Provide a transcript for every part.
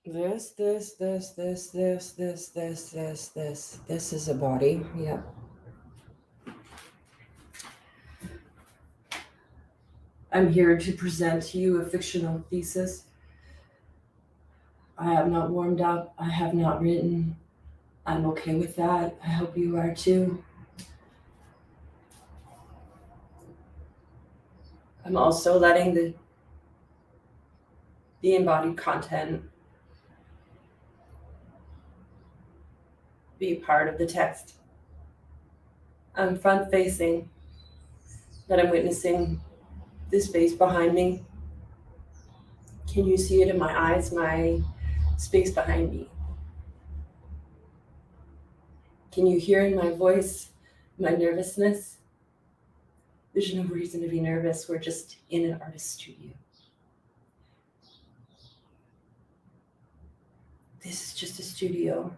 This is a body. Yeah. I'm here to present to you a fictional thesis. I have not warmed up. I have not written. I'm okay with that. I hope you are too. I'm also letting the embodied content be part of the text. I'm front facing, that I'm witnessing the space behind me. Can you see it in my eyes, my space behind me? Can you hear in my voice my nervousness? There's no reason to be nervous. We're just in an artist studio. This is just a studio.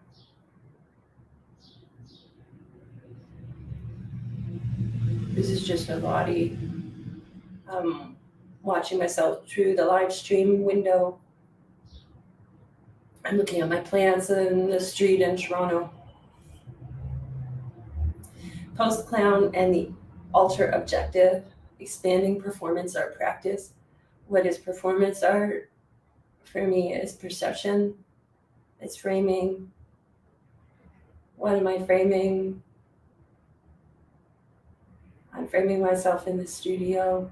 This is just a body. I'm watching myself through the live stream window. I'm looking at my plants in the street in Toronto. Post clown and the alter objective, expanding performance art practice. What is performance art? For me, it's perception. It's framing. What am I framing? I'm framing myself in the studio,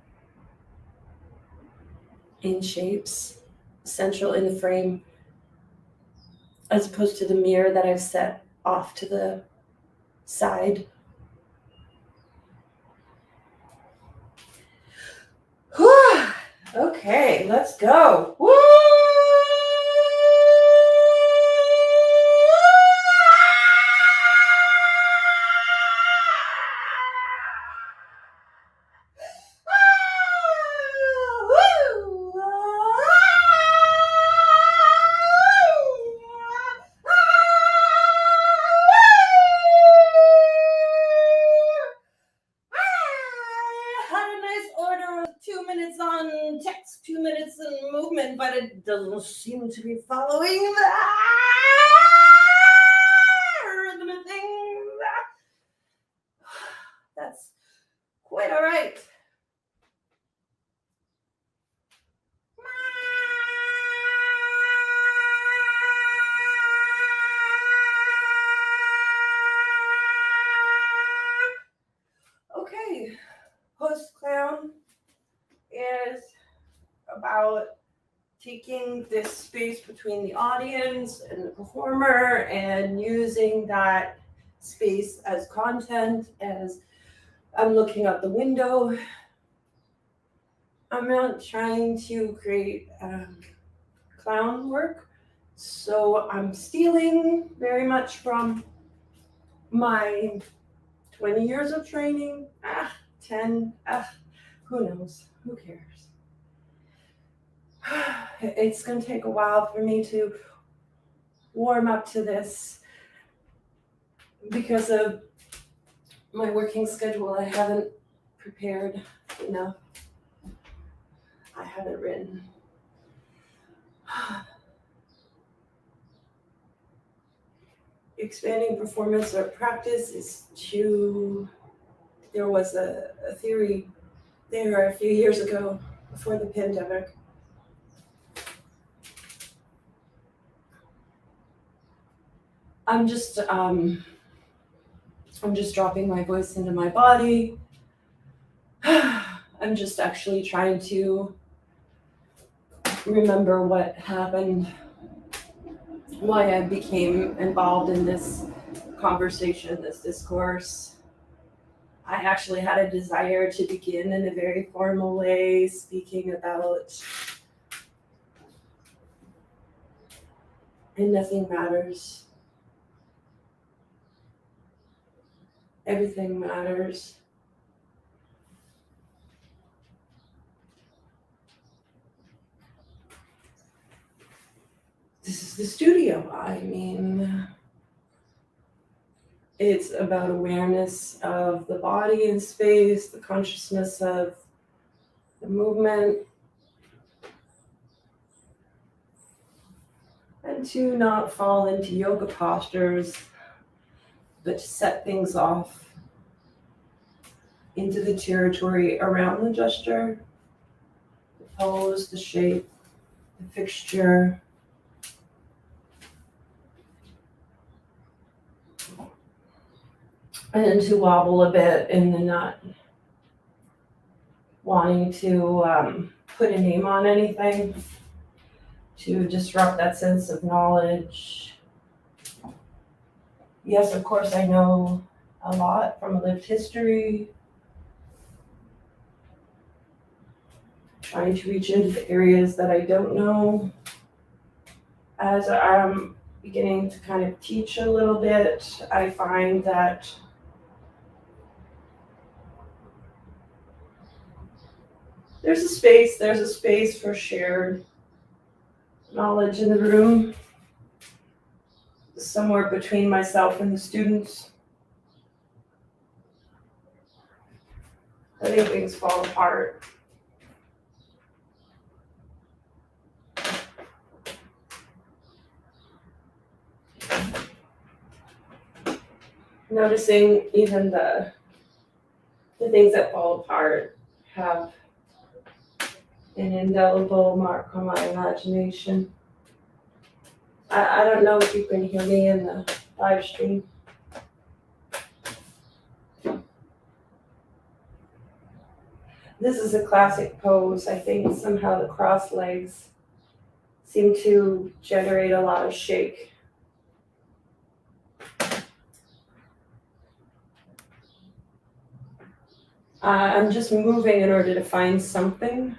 in shapes, central in the frame, as opposed to the mirror that I've set off to the side. Whew. Okay, let's go. Woo! Text, 2 minutes in movement, but it doesn't seem to be following the rhythm of things. That's quite all right. Okay, post clown is about taking this space between the audience and the performer and using that space as content. As I'm looking out the window, I'm not trying to create clown work, so I'm stealing very much from my 20 years of training, 10, who knows, who cares? It's going to take a while for me to warm up to this because of my working schedule. I haven't prepared enough. I haven't written. Expanding performance or practice is there was a theory there a few years ago before the pandemic. I'm just dropping my voice into my body. I'm just actually trying to remember what happened, why I became involved in this conversation, this discourse. I actually had a desire to begin in a very formal way, speaking about, and nothing matters. Everything matters. This is the studio. I mean, it's about awareness of the body and space, the consciousness of the movement. And to not fall into yoga postures, but to set things off into the territory around the gesture, the pose, the shape, the fixture. And then to wobble a bit and then not wanting to put a name on anything, to disrupt that sense of knowledge. Yes, of course, I know a lot from a lived history, trying to reach into the areas that I don't know. As I'm beginning to kind of teach a little bit, I find that there's a space for shared knowledge in the room, somewhere between myself and the students. I think things fall apart. Noticing even the things that fall apart have an indelible mark on my imagination. I don't know if you can hear me in the live stream. This is a classic pose. I think somehow the crossed legs seem to generate a lot of shake. I'm just moving in order to find something.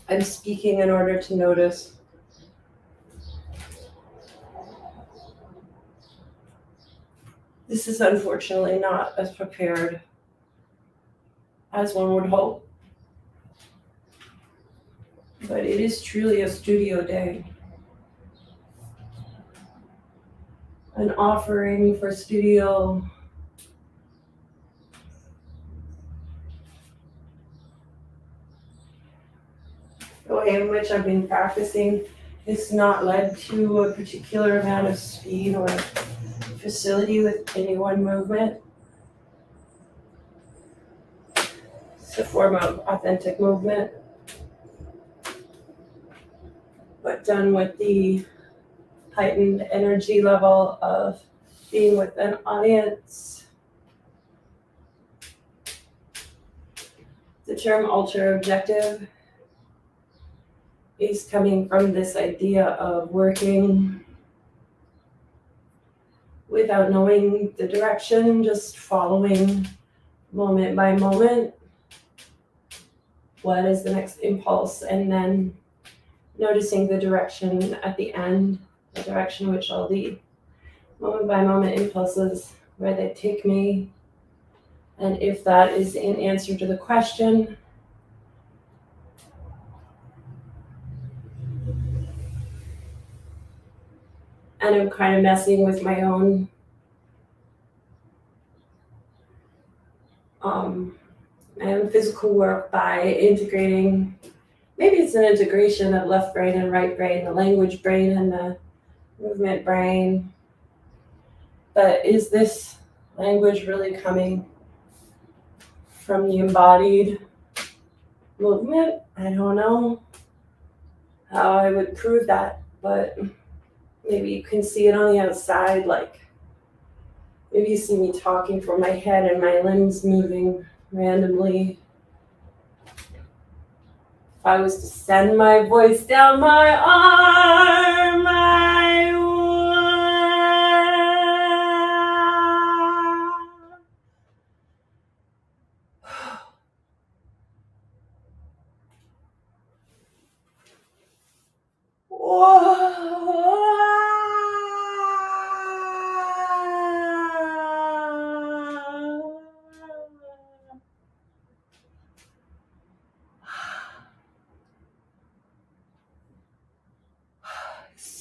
I'm speaking in order to notice. This is unfortunately not as prepared as one would hope, but it is truly a studio day. An offering for studio. The way in which I've been practicing is not led to a particular amount of speed or facility with any one movement. It's a form of authentic movement, but done with the heightened energy level of being with an audience. The term ultra objective is coming from this idea of working without knowing the direction, just following moment by moment. What is the next impulse? And then noticing the direction at the end, the direction which all the moment by moment impulses, where they take me. And if that is in answer to the question, and I'm kind of messing with my own physical work by integrating, maybe it's an integration of left brain and right brain, the language brain and the movement brain. But is this language really coming from the embodied movement? I don't know how I would prove that, but maybe you can see it on the outside, like maybe you see me talking from my head and my limbs moving randomly. If I was to send my voice down my arm, I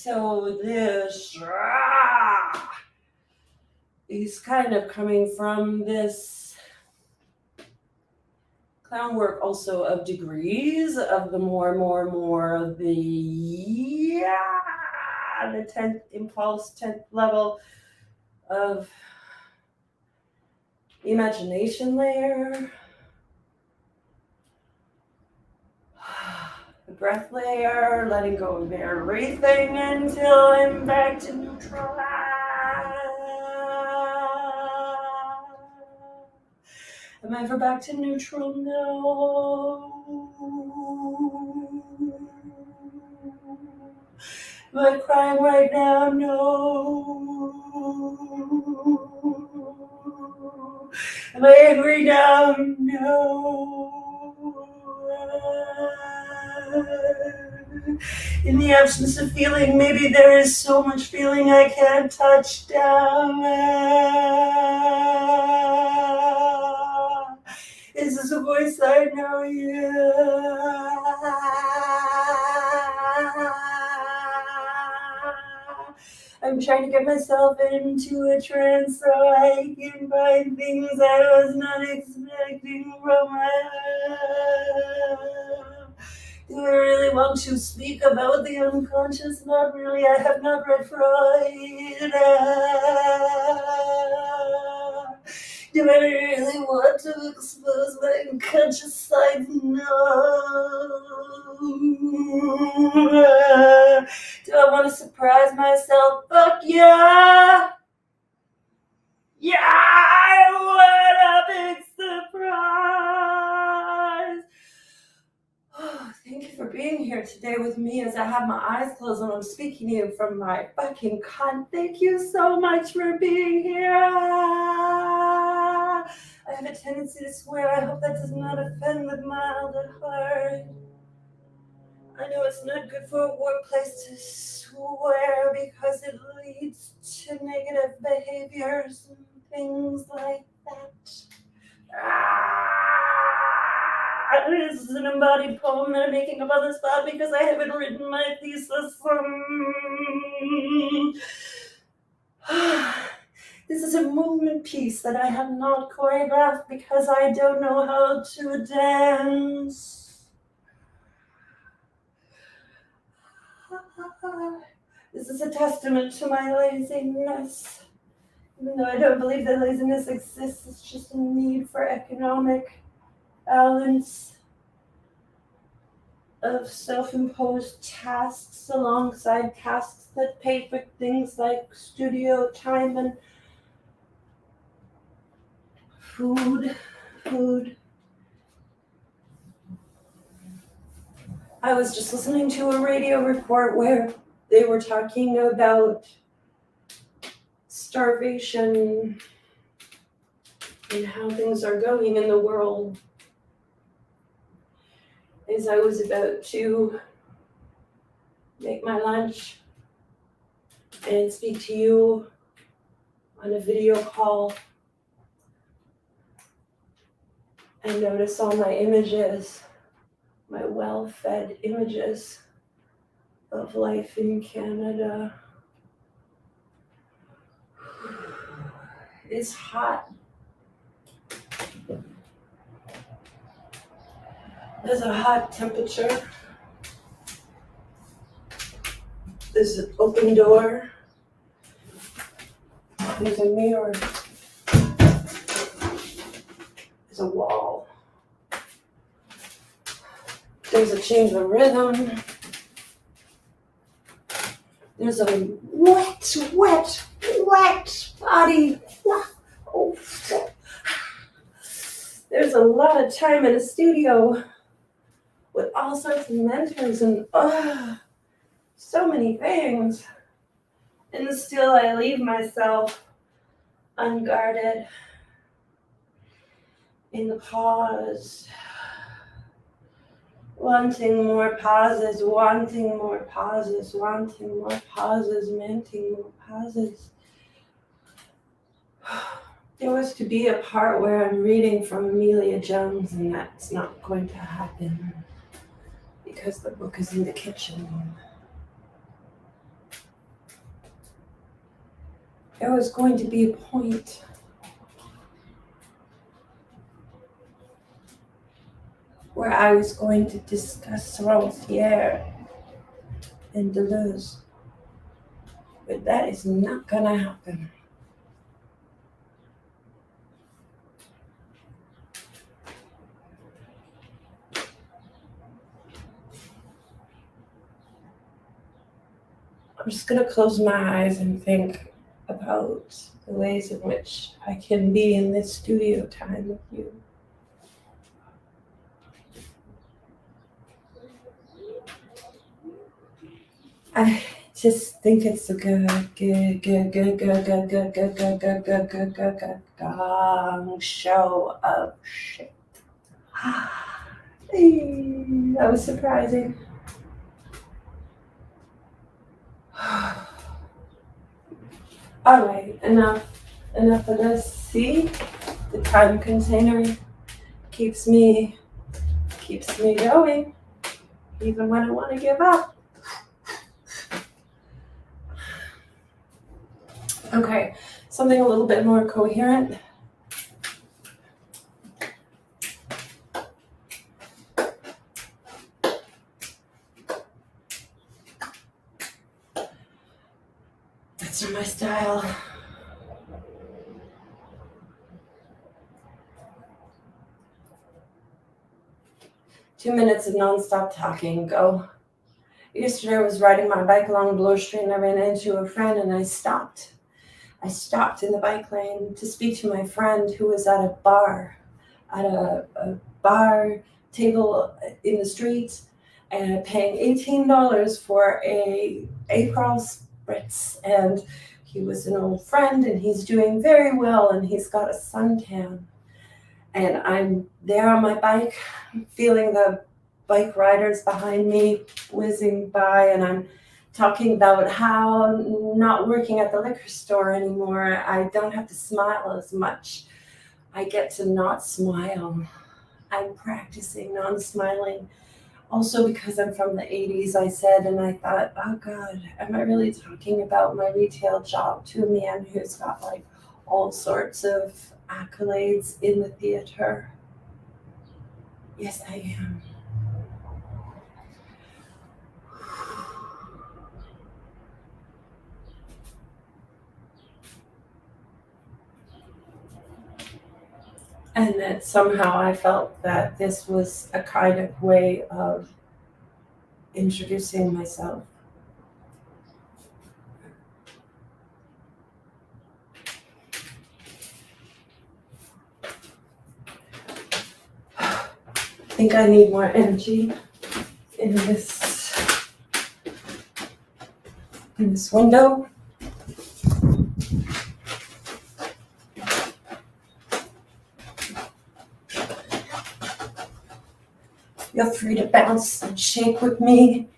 So this is kind of coming from this clown work also of degrees, of the more of the 10th impulse, 10th level of imagination layer, the breath layer, letting go of everything until I'm back to neutral. Am I ever back to neutral? No. Am I crying right now? No. Am I angry now? No. In the absence of feeling, maybe there is so much feeling I can't touch down. Is this a voice I know? I'm trying to get myself into a trance so I can find things I was not expecting from my life. Do I really want to speak about the unconscious? Not really. I have not read Freud. Do I really want to expose my unconscious side? No. Do I want to surprise myself? Fuck yeah! Yeah, I want a big surprise! Oh, thank you for being here today with me as I have my eyes closed and I'm speaking to you from my fucking cunt. Thank you so much for being here. I have a tendency to swear. I hope that does not offend the mild at heart. I know it's not good for a workplace to swear because it leads to negative behaviors and things like that. This is an embodied poem that I'm making up on the spot because I haven't written my thesis. This is a movement piece that I have not choreographed because I don't know how to dance. This is a testament to my laziness. Even though I don't believe that laziness exists, it's just a need for economic balance of self-imposed tasks alongside tasks that pay for things like studio time and food. I was just listening to a radio report where they were talking about starvation and how things are going in the world. As I was about to make my lunch and speak to you on a video call, and notice all my images, my well-fed images of life in Canada. It's hot. There's a hot temperature. There's an open door. There's a mirror. There's a wall. There's a change of rhythm. There's a wet body. Oh, there's a lot of time in a studio with all sorts of mentors and so many things. And still I leave myself unguarded in the pause. Wanting more pauses, wanting more pauses, wanting more pauses, wanting more pauses. There was to be a part where I'm reading from Amelia Jones, and that's not going to happen because the book is in the kitchen. There was going to be a point where I was going to discuss Pierre and Deleuze. But that is not gonna happen. I'm just gonna close my eyes and think about the ways in which I can be in this studio time with you. I just think it's a good show of shit. That was surprising. All right, enough of this. See, the time container keeps me going, even when I want to give up. Okay, something a little bit more coherent. That's not my style. Two minutes of nonstop talking, go. Yesterday I was riding my bike along Bloor Street and I ran into a friend and I stopped. I stopped in the bike lane to speak to my friend who was at a bar table in the street and paying $18 for a April spritz. And he was an old friend and he's doing very well and he's got a suntan. And I'm there on my bike, feeling the bike riders behind me whizzing by, and I'm talking about how not working at the liquor store anymore, I don't have to smile as much. I get to not smile. I'm practicing non-smiling. Also because I'm from the 80s, I said, and I thought, oh God, am I really talking about my retail job to a man who's got like all sorts of accolades in the theater? Yes, I am. And that somehow I felt that this was a kind of way of introducing myself. I think I need more energy in this window. Feel free to bounce and shake with me.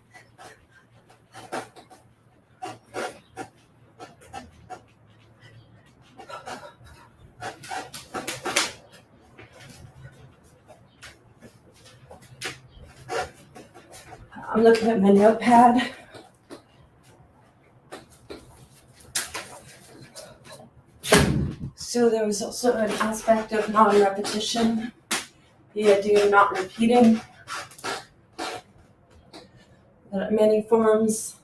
I'm looking at my notepad. So there was also an aspect of non-repetition, the idea of not repeating. That many forms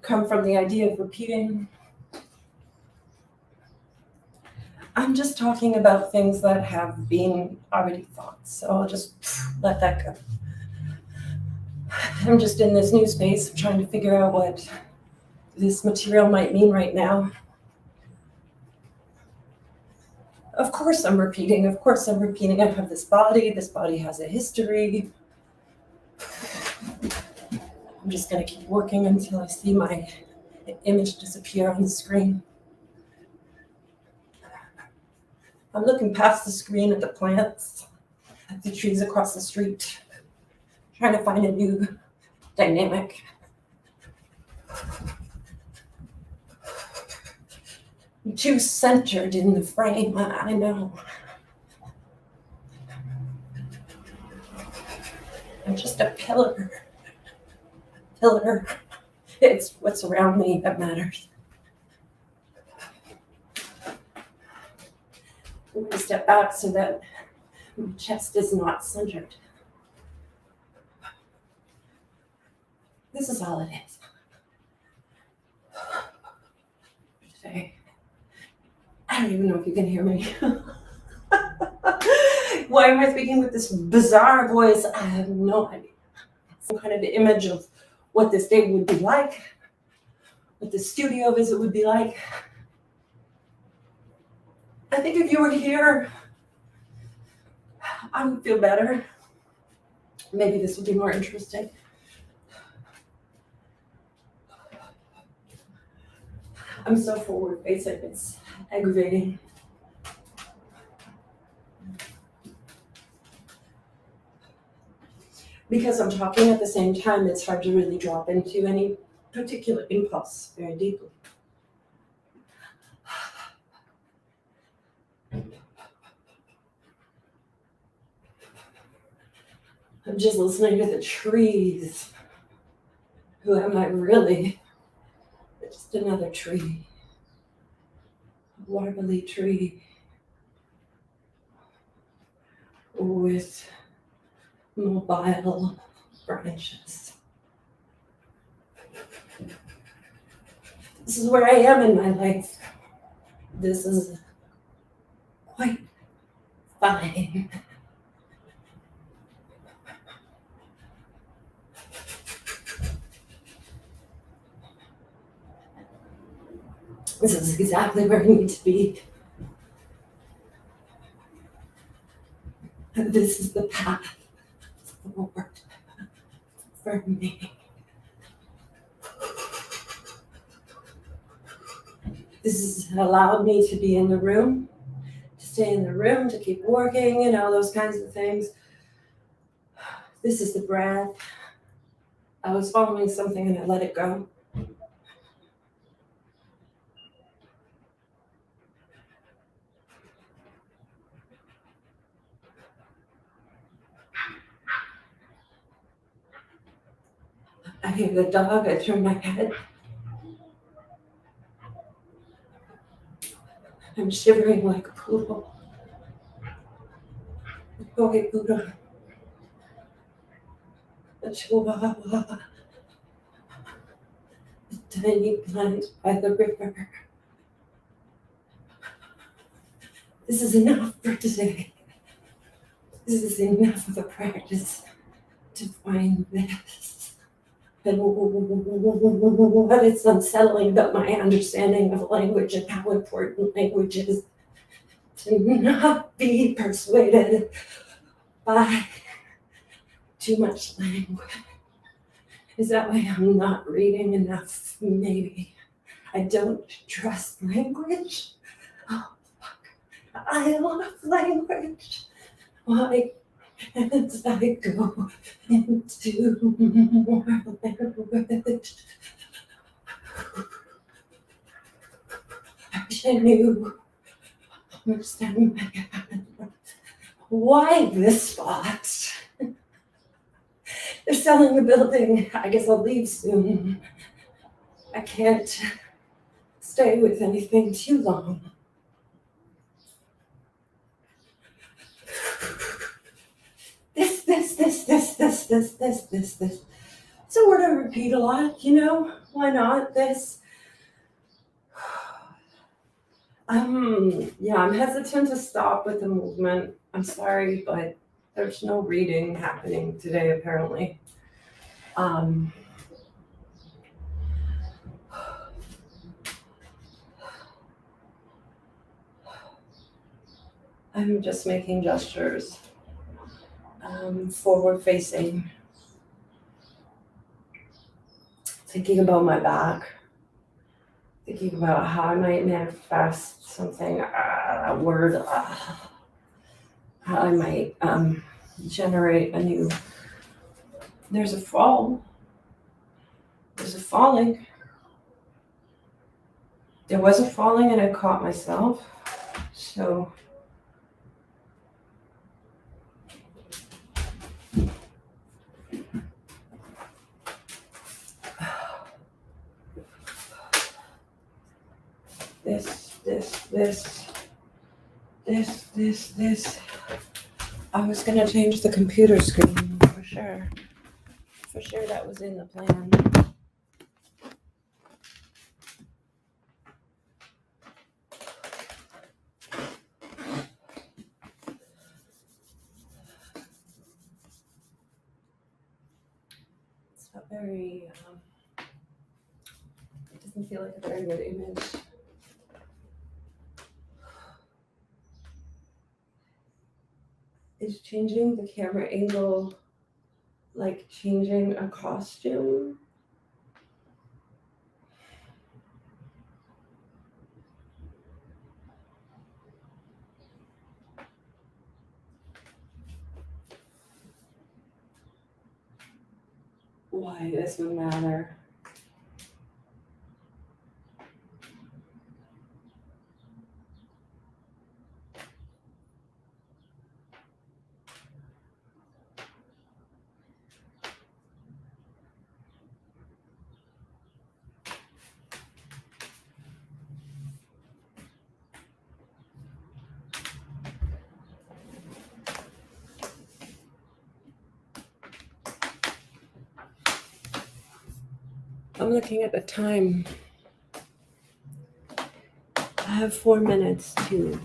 come from the idea of repeating. I'm just talking about things that have been already thought, so I'll just let that go. I'm just in this new space trying to figure out what this material might mean right now. Of course I'm repeating. I have this body has a history. I'm just going to keep working until I see my image disappear on the screen. I'm looking past the screen at the plants, at the trees across the street, trying to find a new dynamic. I'm too centered in the frame, I know. I'm just a pillar. It's what's around me that matters. I'm going to step back so that My chest is not centered. This is all it is. Today, I don't even know if you can hear me. Why am I speaking with this bizarre voice? I have no idea. Some kind of image of what this day would be like, what the studio visit would be like. I think if you were here, I would feel better. Maybe this would be more interesting. I'm so forward facing, it's aggravating. Because I'm talking at the same time, it's hard to really drop into any particular impulse very deeply. I'm just listening to the trees. Who am I really? Just another tree. A warbly tree. With mobile branches. This is where I am in my life. This is quite fine. This is exactly where I need to be. This is the path forward for me. This has allowed me to be in the room, to stay in the room, to keep working, those kinds of things. This is the breath. I was following something and I let it go. I hear the dog, I turn my head. I'm shivering like a poodle. A toy poodle. A chihuahua. A tiny plant by the river. This is enough for today. This is enough of a practice to find this. And what is unsettling about my understanding of language and how important language is, to not be persuaded by too much language. Is that why I'm not reading enough? Maybe. I don't trust language. Oh, fuck. I love language. Why can't I go into more language? I wish I knew how much time I had. Why this spot? They're selling the building. I guess I'll leave soon. I can't stay with anything too long. This. It's a word I repeat a lot, why not? This. I'm hesitant to stop with the movement. I'm sorry, but there's no reading happening today, apparently. I'm just making gestures, forward facing, thinking about my back, thinking about how I might manifest something, a word, how I might generate a new. There's a fall. There's a falling. There was a falling and I caught myself. So this. I was gonna change the computer screen for sure. For sure, that was in the plan. It's not very, it doesn't feel like a very good image. Is changing the camera angle like changing a costume? Why does it matter? I'm looking at the time. I have 4 minutes to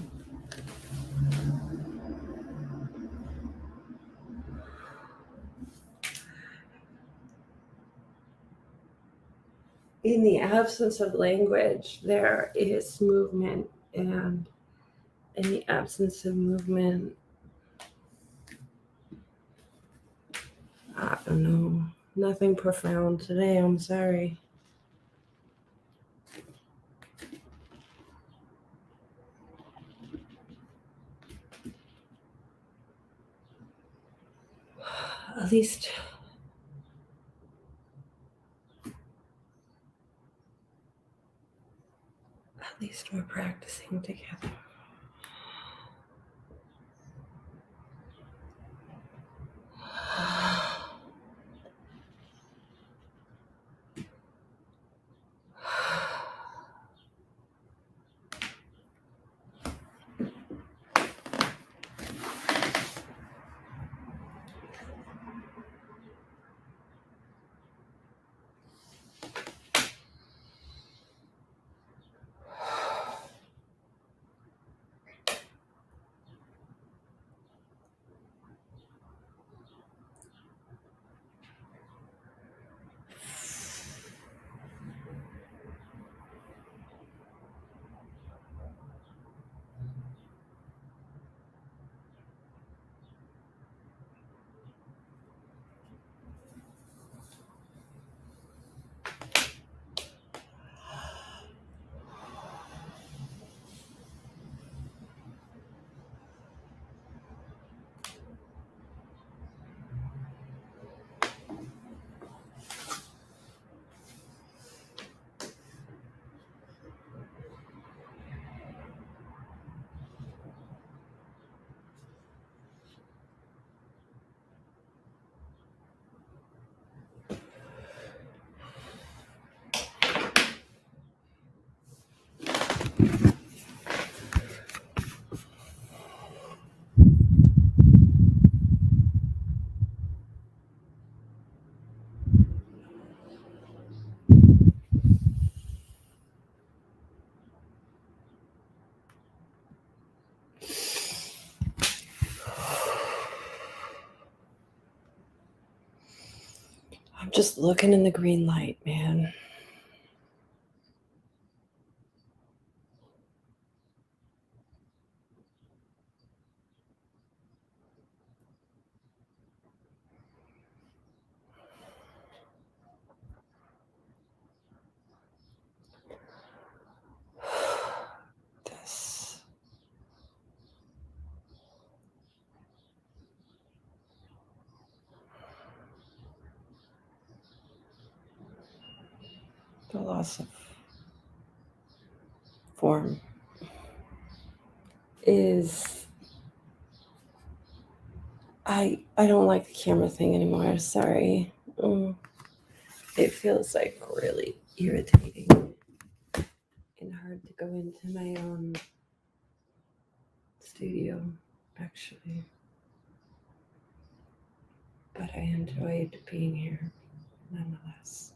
in the absence of language, there is movement, and in the absence of movement, I don't know, nothing profound today, I'm sorry. At least we're practicing together. I'm just looking in the green light, man. This. The loss of form is, I don't like the camera thing anymore, sorry. It feels like really irritating and hard to go into my own studio, actually. but I enjoyed being here nonetheless.